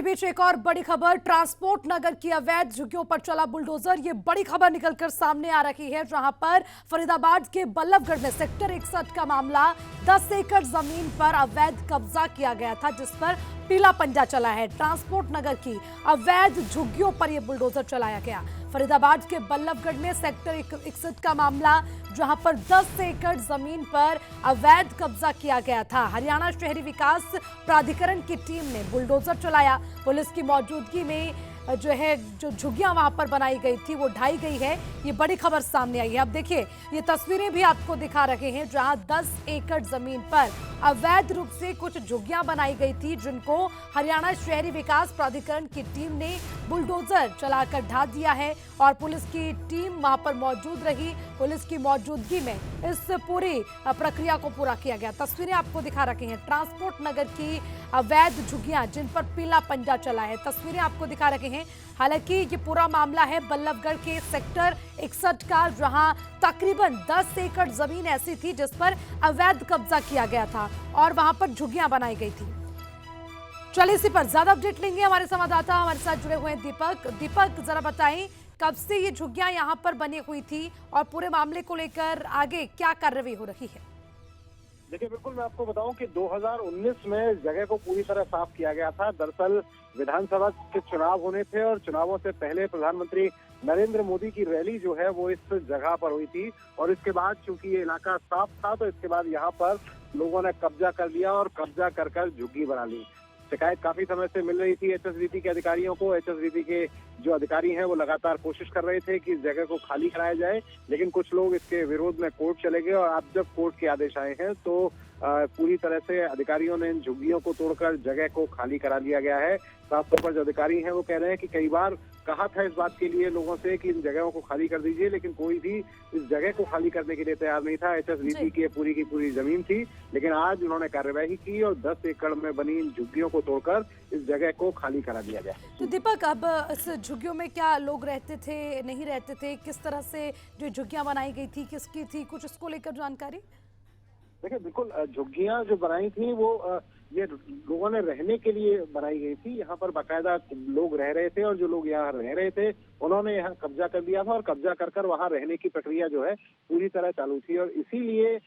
इसी बीच एक और बड़ी खबर, ट्रांसपोर्ट नगर की अवैध झुग्गियों पर चला बुलडोजर। ये बड़ी खबर निकलकर सामने आ रही है, जहां पर फरीदाबाद के बल्लभगढ़ में सेक्टर 61 का मामला 10 एकड़ जमीन पर अवैध कब्जा किया गया था, जिस पर पीला पंजा चला है। ट्रांसपोर्ट नगर की अवैध झुग्गियों पर यह बुलडोजर चलाया गया। फरीदाबाद के बल्लभगढ़ में सेक्टर 61 का मामला, जहां पर 10 एकड़ जमीन पर अवैध कब्जा किया गया था। हरियाणा शहरी विकास प्राधिकरण की टीम ने बुलडोजर चलाया। पुलिस की मौजूदगी में जो झुग्गियां वहां पर बनाई गई थी वो ढाई गई है। ये बड़ी खबर सामने आई है। अब देखिए, ये तस्वीरें भी आपको दिखा रहे हैं, जहां 10 एकड़ जमीन पर अवैध रूप से कुछ झुग्गियां बनाई गई थी, जिनको हरियाणा शहरी विकास प्राधिकरण की टीम ने बुलडोजर चलाकर ढा दिया है और पुलिस की टीम वहां पर मौजूद रही। पुलिस की मौजूदगी में इस पूरी प्रक्रिया को पूरा किया गया। तस्वीरें आपको दिखा रखे हैं ट्रांसपोर्ट नगर की अवैध झुग्गियां, जिन पर पीला पंजा चला है। तस्वीरें आपको दिखा रखे हैं। हालांकि ये पूरा मामला है बल्लभगढ़ के सेक्टर 61 का, जहां तकरीबन 10 एकड़ जमीन ऐसी थी जिस पर अवैध कब्जा किया गया था और वहां पर झुग्गियां बनाई गई थी। चलिए इसी पर ज्यादा अपडेट लेंगे, हमारे संवाददाता हमारे साथ जुड़े हुए हैं दीपक। दीपक, जरा बताएं कब से ये झुग्गियां यहां पर बनी हुई थी और पूरे मामले को लेकर आगे क्या कार्रवाई हो रही है? देखिए, बिल्कुल मैं आपको बताऊं कि 2019 में जगह को पूरी तरह साफ किया गया था। दरअसल विधानसभा के चुनाव होने थे और चुनावों से पहले प्रधानमंत्री नरेंद्र मोदी की रैली जो है वो इस जगह पर हुई थी और इसके बाद चूंकि ये इलाका साफ था तो इसके बाद यहाँ पर लोगों ने कब्जा कर लिया और कब्जा कर झुग्गी बना ली। शिकायत काफी समय से मिल रही थी एचएसबीटी के अधिकारियों को। एचएसबीटी के जो अधिकारी हैं वो लगातार कोशिश कर रहे थे कि इस जगह को खाली कराया जाए, लेकिन कुछ लोग इसके विरोध में कोर्ट चले गए और अब जब कोर्ट के आदेश आए हैं तो पूरी तरह से अधिकारियों ने इन झुग्गियों को तोड़कर जगह को खाली करा दिया गया है। साफ तौर पर जो अधिकारी हैं वो कह रहे हैं कि कई बार कहा था इस बात के लिए लोगों से कि इन जगहों को खाली कर दीजिए, लेकिन कोई भी इस जगह को खाली करने के लिए तैयार नहीं था। एचएसबीटी की पूरी जमीन थी, लेकिन आज उन्होंने कार्यवाही की और 10 एकड़ में बनी इन झुग्गियों को तोड़कर इस जगह को खाली करा दिया गया। तो दीपक, अब इस झुग्गियों में क्या लोग रहते थे, नहीं रहते थे? किस तरह से जो झुग्गियां बनाई गई थी, किसकी थी, कुछ इसको लेकर जानकारी? देखिए, बिल्कुल झुग्गियां जो बनाई थी वो ये लोगों ने रहने के लिए बनाई गई थी। यहाँ पर बाकायदा लोग रह रहे थे और जो लोग यहाँ रह रहे थे उन्होंने यहाँ कब्जा कर दिया था और कब्जा कर वहाँ रहने की प्रक्रिया जो है पूरी तरह चालू थी और इसीलिए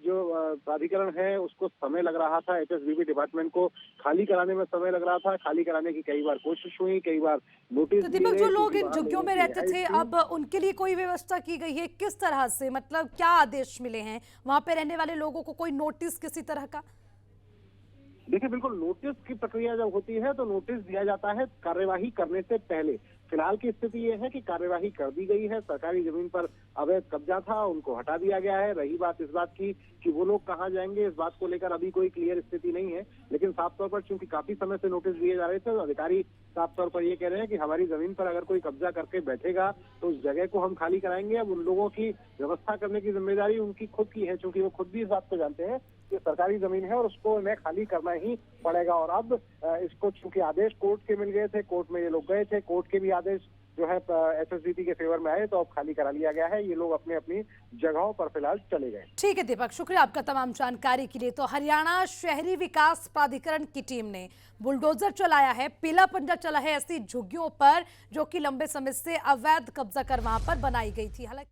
जो प्राधिकरण है उसको समय लग रहा था। एचएसबीटी डिपार्टमेंट को खाली कराने में समय लग रहा था। खाली कराने की कई बार कोशिश हुई, कई बार नोटिस। तो दीपक, जो लोग इन झुग्गियों में रहते थे, अब उनके लिए कोई व्यवस्था की गई है? किस तरह से, मतलब क्या आदेश मिले हैं वहां पे रहने वाले लोगों को? कोई नोटिस किसी तरह का? देखिए, बिल्कुल नोटिस की प्रक्रिया जब होती है तो नोटिस दिया जाता है कार्यवाही करने से पहले। फिलहाल की स्थिति ये है कि कार्यवाही कर दी गई है। सरकारी जमीन पर अवैध कब्जा था, उनको हटा दिया गया है। रही बात इस बात की कि वो लोग कहाँ जाएंगे, इस बात को लेकर अभी कोई क्लियर स्थिति नहीं है, लेकिन साफ तौर पर चूंकि काफी समय से नोटिस दिए जा रहे थे तो अधिकारी साफ तौर पर ये कह रहे हैं कि हमारी जमीन पर अगर कोई कब्जा करके बैठेगा तो उस जगह को हम खाली कराएंगे। अब उन लोगों की व्यवस्था करने की जिम्मेदारी उनकी खुद की है, चूंकि वो खुद भी इस बात को जानते हैं कि सरकारी जमीन है और उसको उन्हें खाली करना ही पड़ेगा। और अब इसको चूंकि आदेश कोर्ट के मिल गए थे, कोर्ट में ये लोग गए थे, कोर्ट के भी आदेश जो है एचएसबीटी के फेवर में आए तो अब खाली करा लिया गया है। ये लोग अपनी अपनी जगहों पर फिलहाल चले गए। ठीक है दीपक, शुक्रिया आपका तमाम जानकारी के लिए। तो हरियाणा शहरी विकास प्राधिकरण की टीम ने बुलडोजर चलाया है, पीला पंजा चला है ऐसी झुग्गियों पर जो कि लंबे समय से अवैध कब्जा कर वहां पर बनाई गई थी। हालांकि